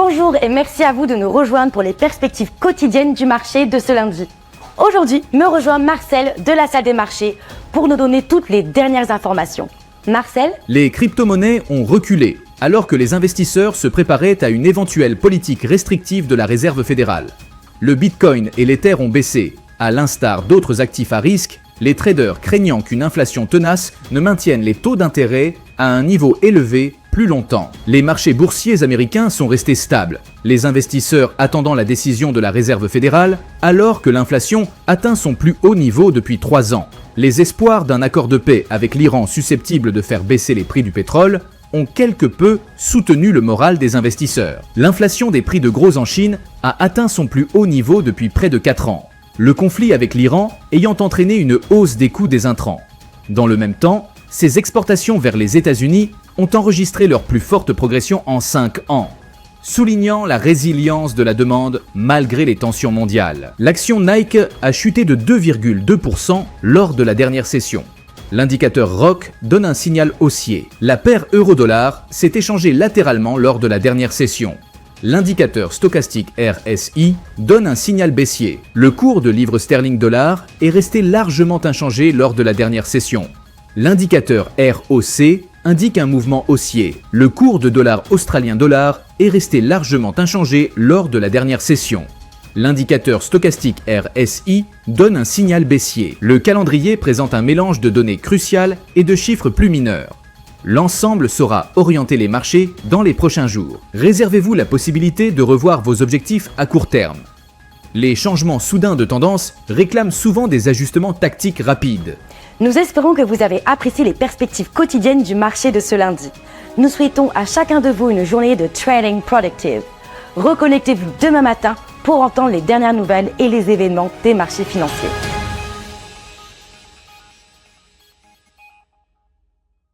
Bonjour et merci à vous de nous rejoindre pour les perspectives quotidiennes du marché de ce lundi. Aujourd'hui, me rejoint Marcel de la salle des marchés pour nous donner toutes les dernières informations. Marcel? Les crypto-monnaies ont reculé, alors que les investisseurs se préparaient à une éventuelle politique restrictive de la Réserve fédérale. Le Bitcoin et l'Ether ont baissé. À l'instar d'autres actifs à risque, les traders craignant qu'une inflation tenace ne maintienne les taux d'intérêt à un niveau élevé plus longtemps. Les marchés boursiers américains sont restés stables, les investisseurs attendant la décision de la Réserve fédérale, alors que l'inflation atteint son plus haut niveau depuis 3 ans. Les espoirs d'un accord de paix avec l'Iran susceptible de faire baisser les prix du pétrole ont quelque peu soutenu le moral des investisseurs. L'inflation des prix de gros en Chine a atteint son plus haut niveau depuis près de 4 ans. Le conflit avec l'Iran ayant entraîné une hausse des coûts des intrants. Dans le même temps, ces exportations vers les États-Unis ont enregistré leur plus forte progression en 5 ans, soulignant la résilience de la demande malgré les tensions mondiales. L'action Nike a chuté de 2,2% lors de la dernière session. L'indicateur ROC donne un signal haussier. La paire euro-dollar s'est échangée latéralement lors de la dernière session. L'indicateur stochastique RSI donne un signal baissier. Le cours de livre sterling-dollar est resté largement inchangé lors de la dernière session. L'indicateur ROC indique un mouvement haussier. Le cours de dollar australien-dollar est resté largement inchangé lors de la dernière session. L'indicateur stochastique RSI donne un signal baissier. Le calendrier présente un mélange de données cruciales et de chiffres plus mineurs. L'ensemble saura orienter les marchés dans les prochains jours. Réservez-vous la possibilité de revoir vos objectifs à court terme. Les changements soudains de tendance réclament souvent des ajustements tactiques rapides. Nous espérons que vous avez apprécié les perspectives quotidiennes du marché de ce lundi. Nous souhaitons à chacun de vous une journée de trading productive. Reconnectez-vous demain matin pour entendre les dernières nouvelles et les événements des marchés financiers.